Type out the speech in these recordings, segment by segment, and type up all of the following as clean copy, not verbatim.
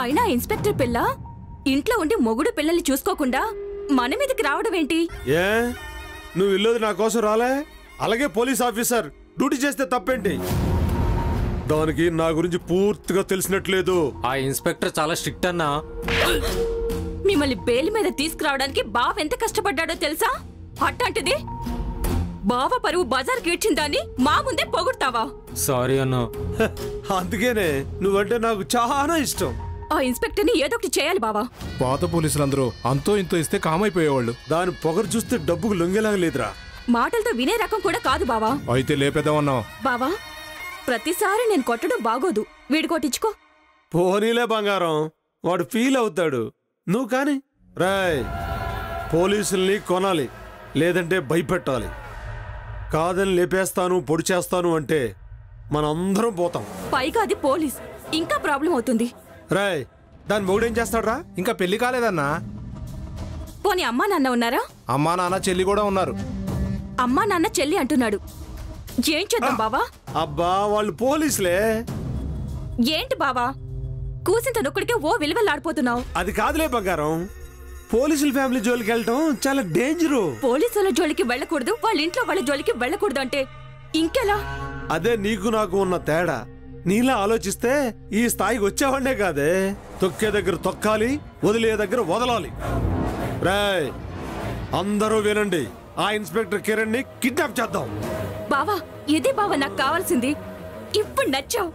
అయినా ఇన్స్పెక్టర్ పిల్ల ఇంట్లో ఉండి మొగుడు పిల్లల్ని చూసుకోకుండా మన మీదకి రావడం ఏంటి? ఏ నువ్వు ఇల్లుది నా కోసం రాలే? అలాగే పోలీస్ ఆఫీసర్ డ్యూటీ చేస్తే తప్పేంటి? దానికి నా గురించి పూర్తిగా తెలిసినట్లేదు. ఆ ఇన్స్పెక్టర్ చాలా స్ట్రిక్ట్ అన్నా. మిమ్మల్ని బెయిల్ మీద తీసుకురావడానికి బావ ఎంత కష్టపడ్డాడో తెలుసా? అట్టంటిది బావ పరువు బజార్కి ఇచ్చిన దాన్ని మా ముందే పొగుడతావా? సారీ అన్నా. అందుకేనే నువ్వంటే నాకు చాలా ఇష్టం. ఆ ఇన్స్పెక్టర్ ని ఏదో ఒకటి చేయాలి బావా. పాత పోలీసులందరూ అంతో ఇంతో ఇస్తే కామైపోయేవాళ్ళు. దాని పొగరు చూస్తే డబ్బుకు లొంగేలాగా లేదురా. మాటలతో వినే రకం కూడా కాదు బావా. అయితే లేపేద్దామన్నా. బావా ప్రతిసారి నేను కొట్టడం బాగోదు, వీడి కొట్టించుకో. పోనీలే బంగారం, వాడు ఫీల్ అవుతాడు. నువ్వు కాని రాయ్. పోలీసుల్ని కొనాలి, లేదంటే భయపెట్టాలి. కాదని లేపేస్తాను పొడి చేస్తాను అంటే మనందరం పోతాం. పైగా అది పోలీస్, ఇంకా ప్రాబ్లం అవుతుంది. రాయ్ దాని మొగుడేం చేస్తాడ్రా? ఇంకా పెళ్లి కాలేదన్నా. పోనీ అమ్మా నాన్న ఉన్నారా? అమ్మా నాన్న చెల్లి కూడా ఉన్నారు. అమ్మా నాన్న చెల్లి అంటున్నాడు, ఏం చేద్దాం బావా? అబ్బా వాళ్ళు పోలీసులే. ఏంటి బావా కూసింత నొక్కడికే ఓ విలువలాడిపోతున్నావు? అది కాదులే బంగారం, పోలీసుల ఫ్యామిలీ జోలికి వెళ్ళటం చాలా డేంజరు. పోలీసుల జోలికి వెళ్ళకూడదు, వాళ్ళ ఇంట్లో వాళ్ళ జోలికి వెళ్ళకూడదు అంటే ఇంకెలా? అదే నీకు నాకు ఉన్న తేడా. నీలా ఆలోచిస్తే ఈ స్థాయికి వచ్చేవాడే కాదే. తొక్కే దగ్గర తొక్కాలి, వదిలే దగ్గర వదలాలి. రాయ్ అందరూ వినండి, ఆ ఇన్స్పెక్టర్ కిరణ్ ని కిడ్నాప్ చేద్దాం. బావా ఇదే బావా నాకు కావాల్సింది. ఇప్పుడు నచ్చావు.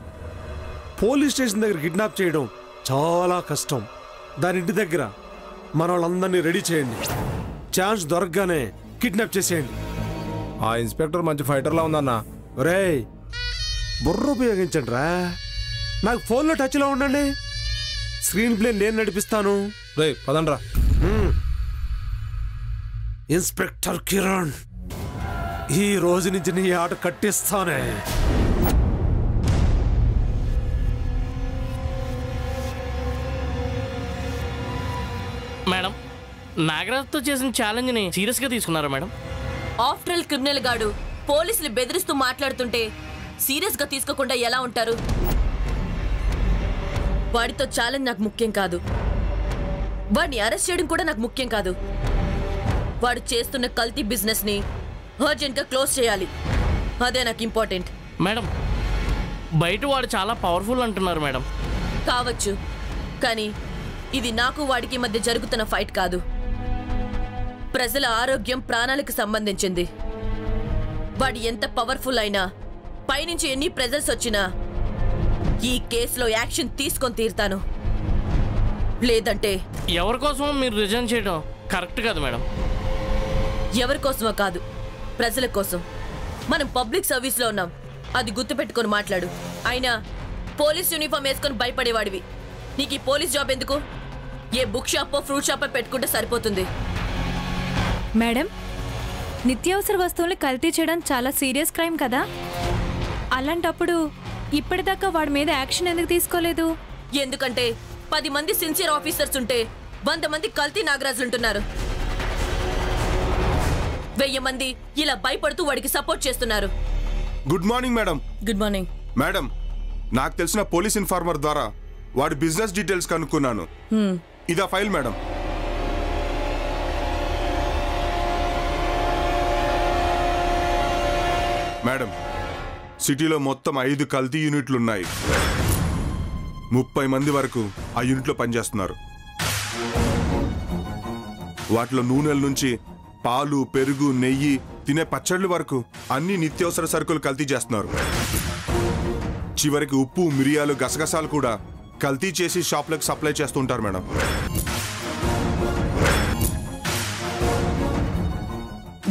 పోలీస్ స్టేషన్ దగ్గర కిడ్నాప్ చేయడం చాలా కష్టం. దాని ఇంటి దగ్గర మన వాళ్ళందరినీ రెడీ చేయండి. ఛాన్స్ దొరకగానే కిడ్నాప్ చేసేయండి. ఆ ఇన్స్పెక్టర్ మంచి ఫైటర్లా ఉందన్నా. రేయ్ బుర్ర ఉపయోగించండి రా. నాకు ఫోన్లో టచ్లో ఉండండి, స్క్రీన్ ప్లే నేను నడిపిస్తాను. రే పదండ్రా. ఇన్స్పెక్టర్ కిరణ్, ఈ రోజు నుంచి నీ ఆట కట్టిస్తానే. మేడం, నాగరాజ్తో చేసిన ఛాలెంజ్ని సీరియస్గా తీసుకున్నారా మేడం? ఆఫ్టర్ ఆల్ క్రిమినల్ గాడు పోలీసులు బెదిరిస్తూ మాట్లాడుతుంటే సీరియస్గా తీసుకోకుండా ఎలా ఉంటారు? వాడితో ఛాలెంజ్ నాకు ముఖ్యం కాదు, వాడిని అరెస్ట్ చేయడం కూడా నాకు ముఖ్యం కాదు. వాడు చేస్తున్న కల్తీ బిజినెస్ని అర్జెంట్గా క్లోజ్ చేయాలి, అదే నాకు ఇంపార్టెంట్. మేడం బయట వాడు చాలా పవర్ఫుల్ అంటున్నారు మేడం. కావచ్చు, కానీ ఇది నాకు వాడికి మధ్య జరుగుతున్న ఫైట్ కాదు. ప్రజల ఆరోగ్యం ప్రాణాలకు సంబంధించింది. వాడు ఎంత పవర్ఫుల్ అయినా, పైనుంచి ఎన్ని ప్రెజర్స్ వచ్చినా ఈ కేసులో యాక్షన్ తీసుకొని తీరుతాను. లేదంటే ఎవరి కోసమో మీరు రిజైన్ చేయడం కరెక్ట్ కాదు మేడం. ఎవరి కోసమో కాదు, ప్రజల కోసం. మనం పబ్లిక్ సర్వీస్లో ఉన్నాం, అది గుర్తుపెట్టుకొని మాట్లాడు. అయినా పోలీస్ యూనిఫామ్ వేసుకొని భయపడేవాడివి, నీకు ఈ పోలీస్ జాబ్ ఎందుకు? ఏ బుక్ షాపో ఫ్రూట్ షాపో పెట్టుకుంటే సరిపోతుంది. మేడం, నిత్యావసర వస్తువుల్ని కల్తీ చేయడం చాలా సీరియస్ క్రైమ్ కదా. అలాంటప్పుడు ఇప్పటిదాకా వాడి మీద యాక్షన్ ఎందుకు తీసుకోలేదు? ఎందుకంటే 10 మంది సిన్సియర్ ఆఫీసర్స్ ఉంటే 100 మంది కల్తీ నాగరాజులుంటున్నారు. 1000 మంది ఇలా భయపడుతూ వాడికి సపోర్ట్ చేస్తున్నారు. Good morning madam. Good morning madam, నాకు తెలిసిన పోలీస్ ఇన్ఫార్మర్ ద్వారా వాడి బిజినెస్ డీటెయిల్స్ కనుక్కున్నాను. ఇదా ఫైల్ మేడం. మేడం, సిటీలో మొత్తం 5 కల్తీ యూనిట్లున్నాయి. 30 మంది వరకు ఆ యూనిట్లో పనిచేస్తున్నారు. వాటిలో నూనెల నుంచి పాలు, పెరుగు, నెయ్యి, తినే పచ్చళ్ళు వరకు అన్ని నిత్యావసర సరుకులు కల్తీ చేస్తున్నారు. చివరికి ఉప్పు, మిరియాలు, గసగసాలు కూడా కల్తీ చేసి షాప్లకు సప్లై చేస్తుంటారు మేడం.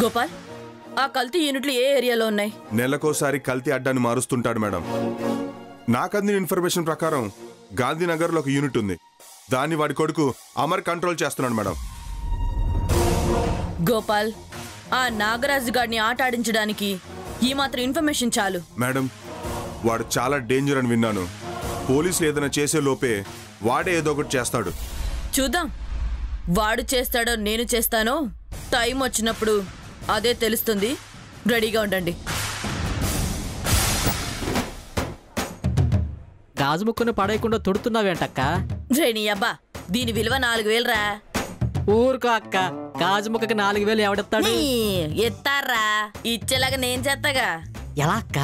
గోపాల్, ఆ కల్తీ యూనిట్లు ఏ ఏరియాలో ఉన్నాయి? నెలకోసారి కల్తీ అడ్డాన్ని మారుస్తుంటాడు మేడం. నాకు అందిన ఇన్ఫర్మేషన్ ప్రకారం గాంధీనగర్లో ఒక యూనిట్ ఉంది. దాన్ని వాడి కొడుకు అమర్ కంట్రోల్ చేస్తున్నాడు మేడం. గోపాల్, ఆ నాగరాజు గారిని ఆట ఆడించడానికి ఈ మాత్రం ఇన్ఫర్మేషన్ చాలు. మేడం, వాడు చాలా డేంజర్ అని విన్నాను. పోలీసులు ఏదైనా చేసే లోపే వాడే ఏదో ఒకటి చేస్తాడు. చూద్దాం, వాడు చేస్తాడో నేను చేస్తానో టైం వచ్చినప్పుడు అదే తెలుస్తుంది. రెడీగా ఉండండి. గాజు ముక్కను పడేయకుండా తొడుతున్నావేంటక్క? రేణి అబ్బా, దీని విలువ 4000 రా. ఊరుకో అక్క, గాజు ముక్కకి 4000 ఎవడెత్తాడు? ఎత్తారా, ఇచ్చేలాగా నేను చేస్తాగా. ఎలా అక్క?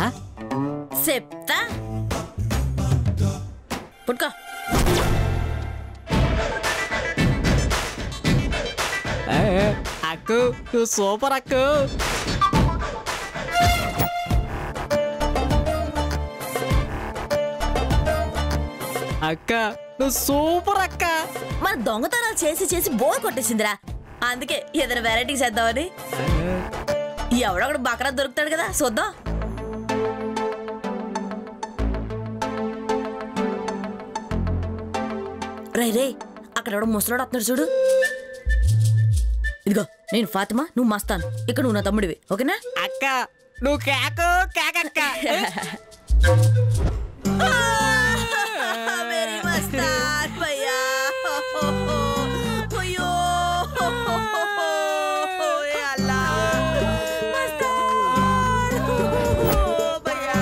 చెప్తా, పుట్టుకో. అక్కు నువ్వు సూపర్ అక్కు. అక్క నువ్వు సూపర్ అక్క. మన దొంగతనాలు చేసి చేసి బోర్ కొట్టేసిందిరా, అందుకే ఏదైనా వెరైటీ చేద్దామని. ఎవడొకడు బకరా దొరుకుతాడు కదా, చూద్దాం. రే రే, అక్కడ ఎవడో ముసలాడు వస్తున్నాడు చూడు. ఇదిగో నేను ఫాతిమా, నువ్వు మస్తాను, ఇక్కడ నువ్వు నా తమ్ముడివి, ఓకేనా? అక్క నువ్వు కేకు కేకక్క. मेरी मस्तान भैया, अयो अल्लाह, मस्तान भैया,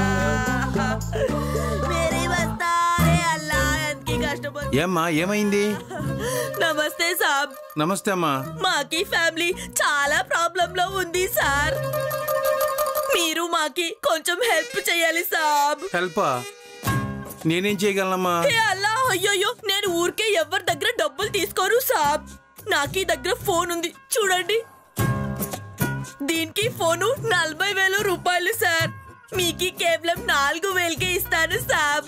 मेरी मस्तान अल्लाह इनकी कष्ट. ఏమ్మా ఏమైంది? నమస్తే సాబ్. నమస్తే అమ్మా. మాకి ఫ్యామిలీ చాలా ప్రాబ్లం లో ఉంది సార్, మీరు మాకి కొంచెం హెల్ప్ చేయాలి సాబ్. హెల్పా? నేనేం చేయగలనమ్మా? అల్లా, అయ్యో, నేను ఊరికే ఎవరి దగ్గర డబ్బులు తీసుకోరు సాబ్. నాకీ దగ్గర ఫోన్ ఉంది చూడండి, దీనికి ఫోను 40,000 రూపాయలు సార్. మీకి కేవలం 4,000కే ఇస్తాను సాబ్.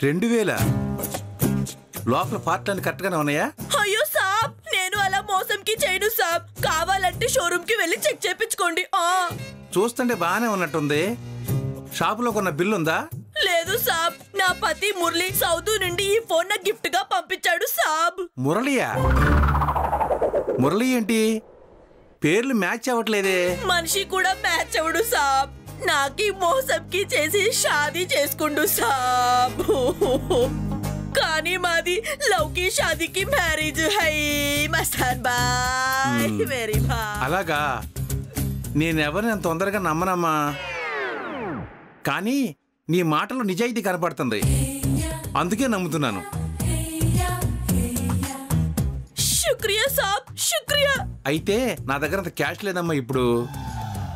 2,000? లోపల పార్ట్లన్నీ కరెక్ట్ గానే ఉన్నాయా? అయ్యో సాబ్, నేను అలా మోసంకి చేయను సాబ్. కావాలంటే షోరూమ్ కి వెళ్ళి చెక్ చేపించుకోండి. చూస్తుంటే బాగానే ఉన్నట్టుంది. షాపులో కొన్న బిల్లు ఉందా? లేదు సాబ్, నా పతి మురళి సౌదీ నుండి ఈ ఫోన్ నా గిఫ్ట్ గా పంపించాడు సాబ్. మురళియా? మురళి ఏంటి పేర్లు మ్యాచ్ అవ్వట్లేదే. మనిషి కూడా మ్యాచ్ అవడు సాబ్. నాకి మోసంకి చేసి షాదీ చేసుకుండు సాబ్. కానీ మాది లౌకి షాదీకి మ్యారేజ్ హై మస్తాన్ బాయ్, వెరీ బాయ్. అలాగా? నేనెవరిని అంత తొందరగా నమ్మనమ్మా, కానీ నీ మాటలో నిజాయితీ కనపడుతుంది, అందుకే నమ్ముతున్నాను. శుక్రియా సాబ్, శుక్రియా. అయితే నా దగ్గర అంత క్యాష్ లేదమ్మా ఇప్పుడు.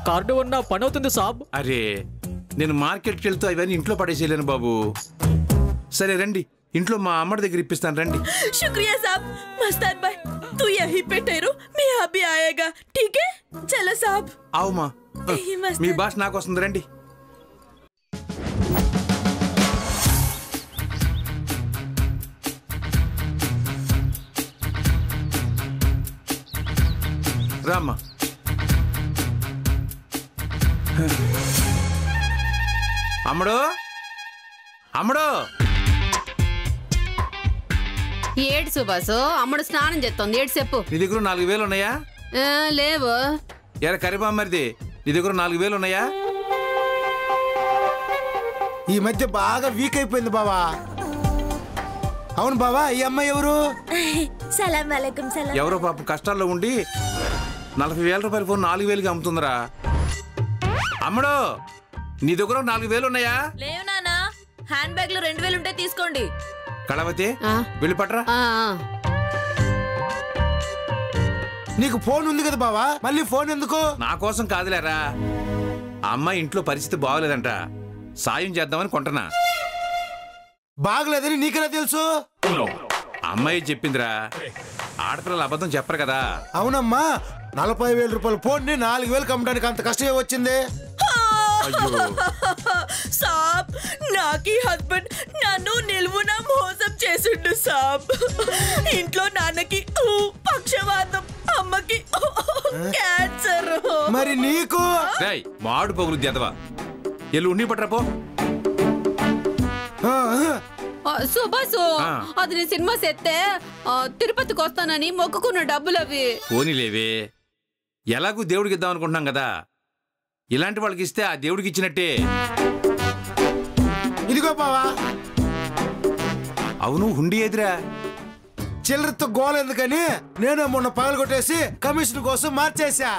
కార్డు ఉన్న పని అవుతుంది సాబ్. అరే, నేను మార్కెట్కి వెళ్తూ అవన్నీ ఇంట్లో పడేసేయలేను బాబు. సరే రండి, ఇంట్లో మా అమ్మడి దగ్గర ఇప్పిస్తాను రండి. शुक्रिया साहब. मस्तान भाई तू यहीं पे ठहरो, मैं अभी आएगा, ठीक है? चलो साहब. అవుమా, మీ భాష నాకు వస్తుంది రండి. రామ్మా. అమ్మడు, అమ్మడు. ఏడు సుబాసు, అమ్మడు స్నానం చేస్తోంది, ఏడు చెప్పు. నీ దగ్గర 4,000 ఉన్నాయా? లేవు. ఎరా కరిబామ్మరిది, నీ దగ్గర 4,000 ఉన్నాయా? ఈ మధ్య బాగా వీక్ అయిపోయింది బావా. అవును బావా, ఈ అమ్మాయి ఎవరు? సలాం అలైకుం. సలాం. ఎవరో పాప కష్టాల్లో ఉండి 40,000 రూపాయల ఫోన్ 4,000కి అమ్ముతుందిరా. అమ్మడు, నీ దగ్గర 4,000 ఉన్నాయా? లేవు నానా, హ్యాండ్ బ్యాగ్ లో 2,000 ఉంటే తీసుకోండి. కళావతి, వెళ్ళి పట్రా. నీకు ఫోన్ ఉంది కదా బావా, మళ్ళీ ఫోన్ ఎందుకు? నా కోసం కాదులేరా, ఆ అమ్మాయి ఇంట్లో పరిస్థితి బాగోలేదంట, సాయం చేద్దామని కొంటనా. బాగలేదని నీకెలా తెలుసు? అమ్మాయి చెప్పిందిరా, ఆడపిల్లలు అబద్ధం చెప్పరు కదా. అవునమ్మా, 40,000 రూపాయల ఫోన్ ని 4,000 అమ్మడానికి అంత కష్టమే వచ్చింది. సాబ్, నాకి హస్బెండ్ నన్ను నిలువున మోసం చేసిండు సాబ్. ఇంట్లో నాన్నకి పక్షవాతం, అమ్మకి క్యాన్సర్. మరి నీకు? మాడు పగులు ఎదవా, ఎల్లు ఉండి పట్రాపో. సుబాసు, అది నీ సినిమా సెత్తే తిరుపతికి వస్తానని మొక్కుకున్న డబ్బులు అవి. పోనీలేవే, ఎలాగూ దేవుడికి ఇద్దాం అనుకుంటున్నాం కదా, ఇలాంటి వాళ్ళకి ఇస్తే ఆ దేవుడికి ఇచ్చినట్టే. ఇదిగో బావా. అవును, హుండీ ఎదురా. చిల్లరతో గోల ఎందుకని నేను మొన్న పగలు కొట్టేసి కమిషన్ కోసం మార్చేసా.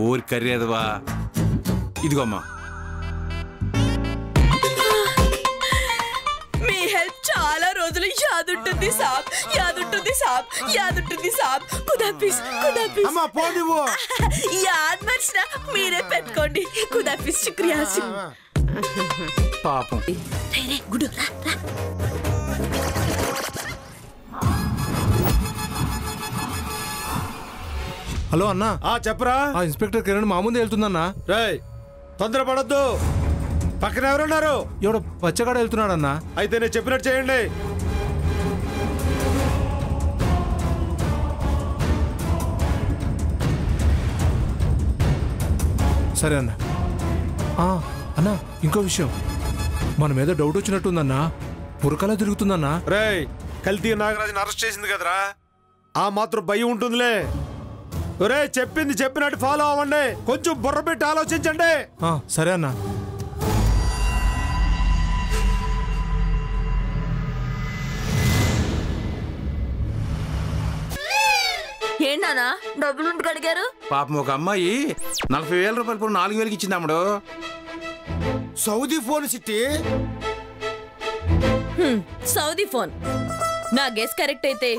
ఊరి కర్రేదవా. ఇదిగోమ్మా. యాదుంటుంది సాబ్, యాదుంటుంది సాబ్, యాదుంటుంది సాబ్. ఖుదాఫిజ్, ఖుదాఫిజ్. అమ్మా పో నువ్వు. యాద్ మర్చినా మీరే పెట్టుకోండి. ఖుదాఫిజ్, శుక్రియా. పాపం. రే గుడు రా రా. హలో అన్నా. చెప్పరా. ఆ ఇన్స్పెక్టర్ కిరణ్ మా ముందు వెళ్తుందన్నా. రేయ్ తొందరపడొద్దు, పక్కన ఎవరున్నారు? ఎవడో పచ్చగాడ వెళ్తున్నాడన్నా. అయితే నేను చెప్పినట్టు చేయండి. సరే అన్న. అన్నా ఇంకో విషయం, మన మీద డౌట్ వచ్చినట్టుందన్నా. పురకలా తిరుగుతుందన్నా. రేయ్ కల్తీ నాగరాజుని అరెస్ట్ చేసింది కదరా, ఆ మాత్రం భయం ఉంటుందిలే. ఒరే చెప్పింది చెప్పినట్టు ఫాలో అవ్వండి, కొంచెం బుర్ర పెట్టి ఆలోచించండి. సరే అన్నా. ఏంటన్నా డబ్బులు అడిగారు? పాపం ఒక అమ్మాయి 40,000 రూపాయలు ఫోన్ 4,000కి ఇచ్చింది అమ్మడు. సౌదీ ఫోన్ సిట్టి. Saudi phone. నా గెస్ కరెక్ట్ అయితే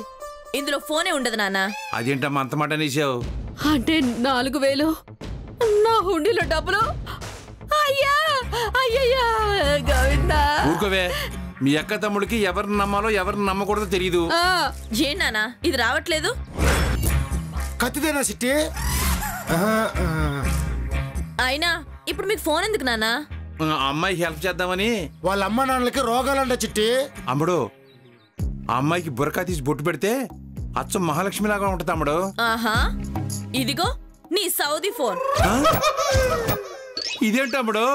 ఇందులో ఫోనే ఉండదు నాన్న. అదేంటమ్మా అంత మాట అనేసావు? అంటే 4,000 నా హుండీలో డబ్బులు. అయ్యా అయ్యయ్యా గోవిందా. ఊరుకోవే, మీ అక్క తమ్ముడికి ఎవరిని నమ్మాలో ఎవరిని నమ్మకూడదో తెలియదు. ఏంటన్నా ఇది రావట్లేదు? కత్తిదేనా సిట్టి? అయినా ఇప్పుడు మీకు ఫోన్ ఎందుకు నాన్న? అమ్మాయికి హెల్ప్ చేద్దామని. వాళ్ళ అమ్మ నాన్నలకి రోగాలంట చిట్టి. అమ్ముడు, ఆ అమ్మాయికి బుర్కా తీసి బొట్టు పెడితే అచ్చం మహాలక్ష్మి లాగా ఉంటుంది అమ్ముడు. ఆహా, ఇదిగో నీ సౌదీ ఫోన్. ఇదేంటి అమ్ముడు?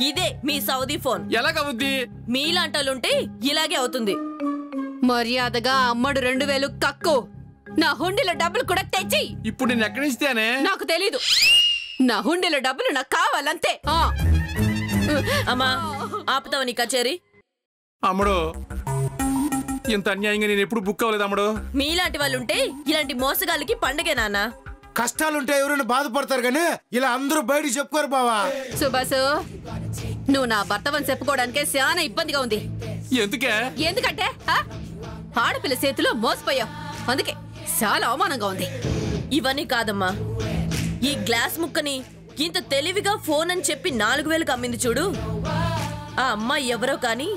ఇదే మీ సౌదీ ఫోన్. ఎలాగవుద్ది? మీలాంటోళ్ళుంటే ఇలాగే అవుతుంది. మర్యాదగా అమ్మడు 2,000 కక్కు. నా హుండీలో డబ్బులు కూడా తెచ్చి. ఇప్పుడు నేను ఎక్కడి నుంచితేనే? నాకు తెలీదు. నా హుండీలో డబ్బులు నాకు కావాలంతే. అమ్మా ఆపుతావు నీ కచేరీ? అమ్ముడు, ఇంత అన్యాయంగా నేను ఎప్పుడు బుక్ అవ్వలేదు అమ్ముడు. మీలాంటి వాళ్ళుంటే ఇలాంటి మోసగాళ్ళకి పండగే నాన్న. కష్టాలుంటే ఎవరైనా బాధపడతారు కానీ ఇలా అందరూ బయటికి చెప్పుకోరు బావా. సుభాసు, నువ్వు నా భర్తవని చెప్పుకోవడానికే చాలా ఇబ్బందిగా ఉంది. ఎందుకే? ఎందుకంటే ఆడపిల్ల చేతిలో మోసపోయావు, అందుకే చాలా అవమానంగా ఉంది. ఇవన్నీ కాదమ్మా, ఈ గ్లాస్ ముక్కని ఇంత తెలివిగా ఫోన్ అని చెప్పి 4,000కి అమ్మింది చూడు, ఆ అమ్మాయి ఎవరో కానీ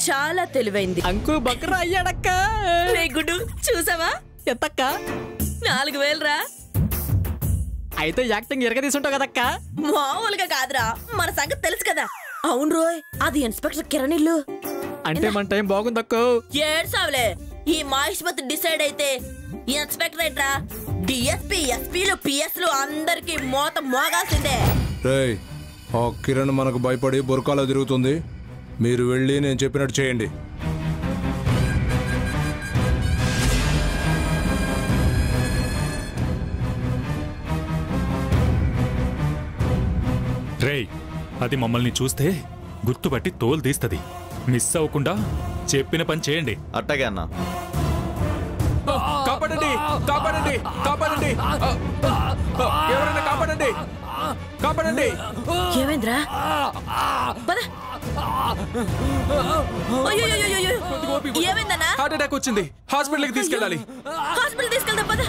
చాలా తెలివైంది. అంకుల్ బక్రా అయ్యాడక్క. గుడ్డు చూసావా? ఎంతక్క? 4,000 రా. అయితే యాక్టింగ్ ఎరగ తీసుంటావు కదక్క. మామూలుగా కాదురా, మన సంగతి తెలుసు కదా. అవును రోయ్, అది ఇన్స్పెక్టర్ కిరణ్ ఇల్లు. అంటే మన టైం బాగుందక్క. ఏడ్సావులే, ఈ మహేష్మతి డిసైడ్ అయితే ఇన్స్పెక్టర్ ఏంట్రా, డిఎస్పీ ఎస్పీలు పిఎస్లు అందరికి మోత మోగాల్సిందే. రేయ్, ఆ కిరణ్ మనకు భయపడి బురకాలో తిరుగుతుంది. మీరు వెళ్ళి నేను చెప్పినట్టు చేయండి. రేయ్, అది మమ్మల్ని చూస్తే గుర్తుపట్టి తోలు తీస్తది. మిస్ అవ్వకుండా చెప్పిన పని చేయండి. అట్టగే అన్నా. కాపాడండి, కాపాడండి, కాపాడండి, ఎవరైనా కాపాడండి, కాపాడండి. ఏమైందిరా? ఏమైందన్నా? హార్ట్ అటాక్ వచ్చింది, హాస్పిటల్కి తీసుకెళ్ళాలి. హాస్పిటల్ తీసుకెళ్దాం పద.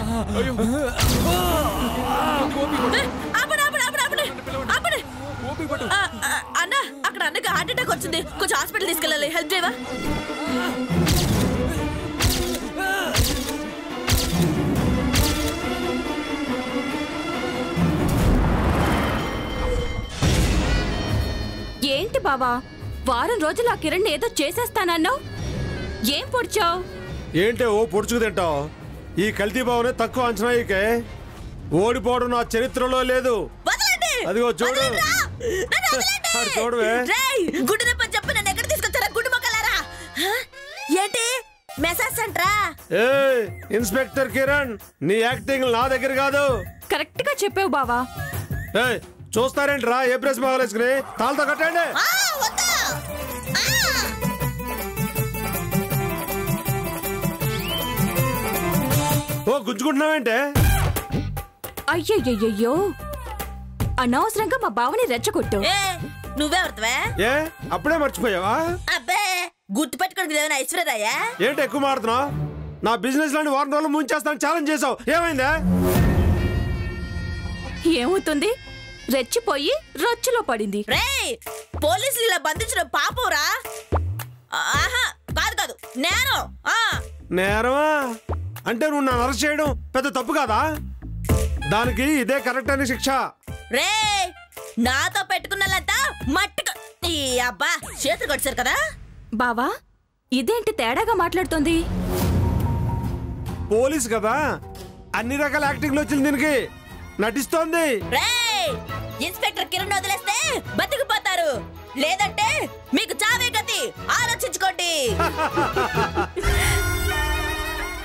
అన్న, అక్కడ అన్నకి హార్ట్ అటాక్ వచ్చింది, కొంచెం హాస్పిటల్ తీసుకెళ్ళాలి. హెల్ప్ చేయవా? ఏంటి బావా, వారం రోజులు ఆ కిరణ్ ఏదో చేసేస్తానన్నావు, ఏం పొడిచావు? ఏంటే ఓ పొడుచుకు తింటావు? ఈ కల్తీ బావనే తక్కువ అంచనా ఇకే. ఓడిపోవడం నా చరిత్రలో లేదు. అదిగో చూడు, చూడవే. గుడ్డు నొప్పని చెప్పి నన్ను ఎక్కడ తీసుకొచ్చారా గుడ్డు మొక్కలారా? ఏంటి మెసేజ్ అంట్రా? ఏ ఇన్స్పెక్టర్ కిరణ్, నీ యాక్టింగ్ నా దగ్గర కాదు. కరెక్ట్ గా చెప్పావు బావా. చూస్తారేంట్రా, ఏ ప్రెస్ బాగలేసుకుని తాళ్ళతో కట్టండి. ఓ గుంజుకుంటున్నావేంటే? అయ్యయ్యో, అనవసరంగా మా బావని రెచ్చగొట్టు. నువ్వెవరివే? ఏ అప్పుడే మర్చిపోయావా? అబ్బే, గుర్తుపెట్టుకోవడానికి ఏమైనా ఐశ్వర్యరాయా? ఏంటి ఎక్కువ మాడుతున్నావు? నా బిజినెస్ లోని వారం రోజులు ముంచేస్తాను ఛాలెంజ్ చేసావు, ఏమైందా? ఏమవుతుంది? రెచ్చిపోయి రొచ్చులో పడింది. రేయ్, పోలీసులు ఇలా బంధించడం పాపంరా. ఆహా, కాదు కాదు, నేరం. నేరమా అంటే నువ్వు నన్ను అరెస్ట్ చేయడం పెద్ద తప్పు కాదా? దానికి ఇదే కరెక్ట్ అని శిక్ష. రేయ్, నాతో పెట్టుకున్నదంతా మట్టుకు ఈ అబ్బా చేతులు కొట్టారు కదా. బావా, ఇదేంటి తేడాగా మాట్లాడుతోంది? పోలీస్ కదా, అన్ని రకాల యాక్టింగ్లు వచ్చింది దీనికి, నటిస్తోంది. రేయ్, ఇన్స్పెక్టర్ కిరణ్ వదిలేస్తే బతికిపోతారు, లేదంటే మీకు చావే గతి. ఆలోచించుకోండి.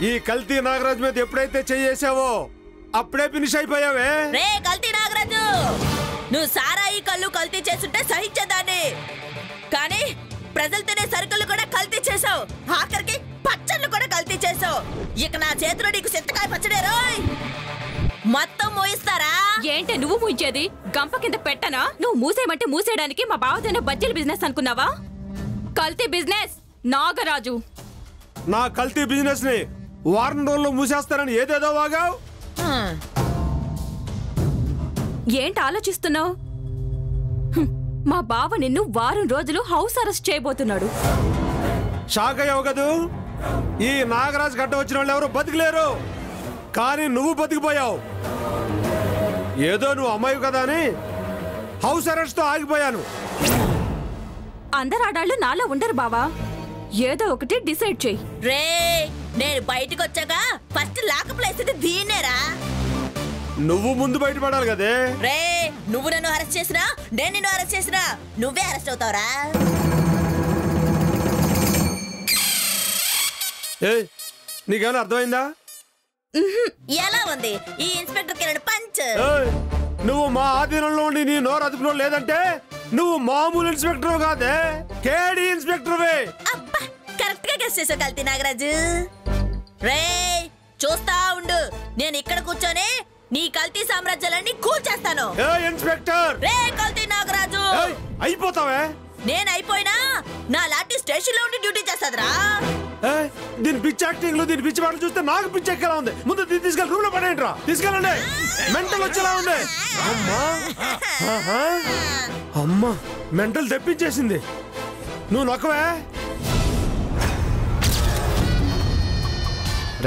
ఈ కల్తీ నాగరాజు మీద ఎప్పుడైతే చేసావో అప్పుడే ఫినిష్ అయిపోయావే. రే కల్తీ నాగరాజు, నువ్వు సారాయి కళ్ళు కల్తీ చేస్తుంటే సహించేదాన్ని, కానీ ప్రజలు తినే సరుకులు కూడా కల్తీ చేసావు. ఆఖరికి పచ్చళ్ళు కూడా కల్తీ చేసావు. ఇక నా చేతిలో నీకు చింతకాయ పచ్చడే రోయ్. మొత్తం మూయిస్తారా? ఏంటే నువ్వు మూయించేది? గంప కింద పెట్టనా? నువ్వు మూసేయమంటే మూసేయడానికి మా బావతోనే బజ్జీల బిజినెస్ అనుకున్నావా? కల్తీ బిజినెస్ నాగరాజు. నా కల్తీ బిజినెస్ ని వారం రోజుల్లో మూసేస్తారని ఏదేదో వాగావు. ఏంటి ఆలోచిస్తున్నావు? మా బావ నిన్ను వారం రోజులు హౌస్ అరెస్ట్ చేయబోతున్నాడు. షాక్ అయ్యావు కదూ? ఈ నాగరాజు గడ్డ వచ్చిన వాళ్ళు ఎవరు బతికలేరు, కానీ నువ్వు బతికిపోయావు. ఏదో నువ్వు అమ్మాయి కదా అని హౌస్ అరెస్ట్ తో ఆగిపోయాను. అందరు ఆడాళ్ళు నాలో ఉండరు బావా, ఏదో ఒకటి డిసైడ్ చెయ్యి. రే, నేను బయటకు వచ్చాక ఫస్ట్ లాక్ ప్లేస్ దీనేరా. నువ్వు ముందు బయటపడాలి కదే. రే, నువ్వు నన్ను అరెస్ట్ చేసినా నేను నిన్ను అరెస్ట్ చేసినా నువ్వే అరెస్ట్ అవుతావురా. నీకేమైనా అర్థమైందా? ఎలా ఉంది ఈ ఇన్స్పెక్టర్ కిరణ్ పంచ్? నువ్వు మా ఆధీనంలో ఉండి నీ నోరు అదుపులో లేదంటే నువ్వు మామూలు ఇన్స్పెక్టర్ కాదే, కేడీ ఇన్స్పెక్టర్. అబ్బా, కరెక్ట్ గా గెస్ చేసావు కల్తీ నాగరాజు. రే, చూస్తా ఉండు, నేను ఇక్కడ కూర్చొని నీ కల్తీ సామ్రాజ్యాలన్నీ కూల్చేస్తాను. ఇన్స్పెక్టర్. రే కల్తీ నాగరాజు, అయిపోతావే. నేను అయిపోయినా నా లాంటి స్టేషన్ లో ఉండి డ్యూటీ చేస్తాదిరా. దీని పిచ్చి యాక్టింగ్ లో దీని పిచ్చి మాటలు చూస్తే నాకు పిచ్చి ఎక్కేలా ఉంది. ముందు తీసుకెళ్ళి రూమ్ లో పడేయండిరా, తీసుకెళ్ళండి. మెంటల్ వచ్చేలా ఉంది. అమ్మా, మెంటల్ తెప్పించేసింది. నువ్వు నొక్కవే.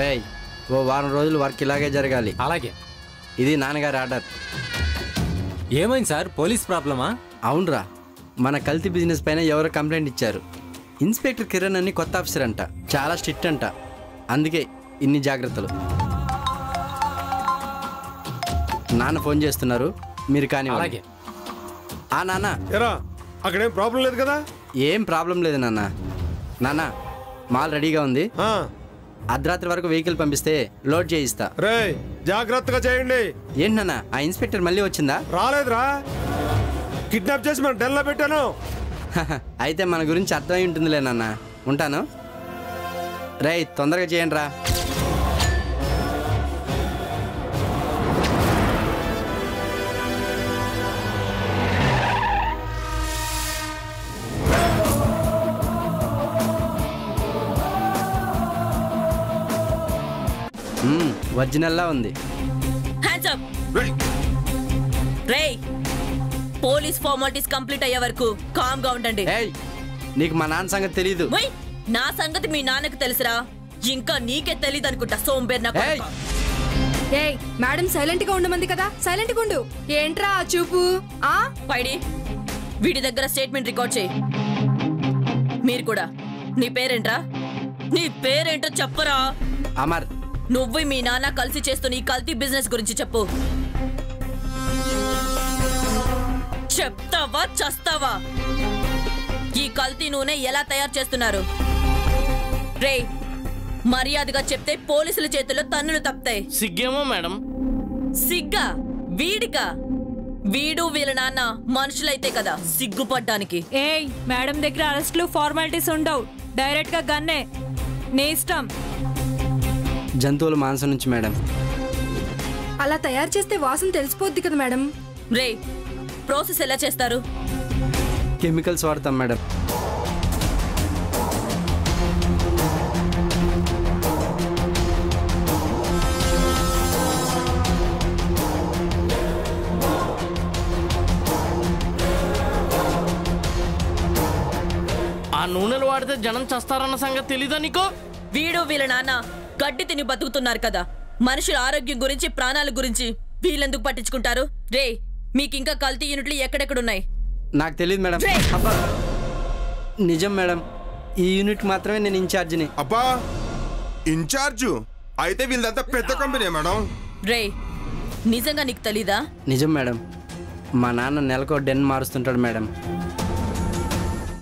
రేయ్, ఓ వారం రోజులు వర్క్ ఇలాగే జరగాలి. అలాగే. ఇది నాన్నగారి ఆర్డర్. ఏమైంది సార్, పోలీస్ ప్రాబ్లమా? అవునరా, మన కల్తీ బిజినెస్ పైన ఎవరో కంప్లైంట్ ఇచ్చారు. ఇన్స్పెక్టర్ కిరణ్ అని కొత్త ఆఫీసర్ అంట, చాలా స్ట్రిక్ట్ అంట, అందుకే ఇన్ని జాగ్రత్తలు. నాన్న ఫోన్ చేస్తున్నారు, మీరు కానీ. అలాగే. నాన్న, అక్కడేం ప్రాబ్లం లేదు కదా? ఏం ప్రాబ్లం లేదు నాన్న. నాన్న, మాల్ రెడీగా ఉంది, అర్ధరాత్రి వరకు వెహికల్ పంపిస్తే లోడ్ చేయిస్తా. రేయ్, జాగ్రత్తగా చేయండి. ఏంటి నాన్న, ఆ ఇన్స్పెక్టర్ మళ్ళీ వచ్చిందా? రాలేదురా, కిడ్నాప్ చేసి మన డెల్లో పెట్టాను. అయితే మన గురించి అర్థమై ఉంటుందిలే నాన్న, ఉంటాను. రేయ్, తొందరగా చేయండి రా. ఒరిజినల్లా ఉంది. Hands up. రేయ్, పోలీస్ ఫార్మాలిటీస్ కంప్లీట్ అయ్యే వరకు కామ్ గా ఉండండి. నీకు మా నాన్న సంగతి తెలీదు. నా సంగతి మీ నాన్నకు తెలుసురా, ఇంకా నీకే తెలీదు అనుకుంటా. సోంబేర్ నా కొడుకా. ఏయ్, మేడం సైలెంట్ గా ఉండమంది కదా, సైలెంట్ గా ఉండు. ఏంట్రా ఆ చూపు? పైడి, వీడి దగ్గర స్టేట్మెంట్ రికార్డ్ చేయి. మీరు కూడా. నీ పేరేంట్రా? నీ పేరేంటో చెప్పరా. అమర్. నువ్వు మీ నాన్న కలిసి చేస్తున్న ఈ కల్తీ బిజినెస్ గురించి చెప్పు. చెప్తావా చస్తావా? ఈ కల్తీ నూనె ఎలా తయారు చేస్తున్నారు? రే, మర్యాదగా చెప్తే పోలీసుల చేతుల్లో తన్నులు తప్పుతాయి. సిగ్గేమో మేడం. సిగ్గా? వీడికా? వీడు వీళ్ళ నాన్న మనుషులైతే కదా సిగ్గుపడ్డానికి. ఏయ్, మేడం దగ్గర అరెస్టులు ఫార్మాలిటీస్ ఉండవు, డైరెక్ట్ గా గన్నే. నీ ఇష్టం. జంతువుల మాంసం నుంచి మేడం. అలా తయారు చేస్తే వాసన తెలిసిపోద్ది కదా మేడం. రే, ప్రాసెస్ ఎలా చేస్తారు? కెమికల్స్ వాడతాం మేడం. జనం చస్తారన్న సంగతి తెలీదా నీకు? వీడు వీళ్ళ నాన్న గడ్డి తిని బతుకుతున్నారు కదా, మనుషుల ఆరోగ్యం గురించి ప్రాణాల గురించి వీళ్ళెందుకు పట్టించుకుంటారు? రే, మీకింకా కల్తీ యూనిట్లు ఎక్కడెక్కడున్నాయి? నాకు తెలియదు మేడం. అబ్బా, నిజం మేడం, ఈ యూనిట్ మాత్రమే నేను ఇన్ఛార్జిని. అబ్బా, ఇన్ఛార్జు అయితే వీళ్ళంతా పెద్ద కంపెనీ మేడం. రే, నిజంగా నీకు తెలీదా? నిజం మేడం, మా నాన్న నెలకు డెన్ మారుస్తుంటాడు మేడం.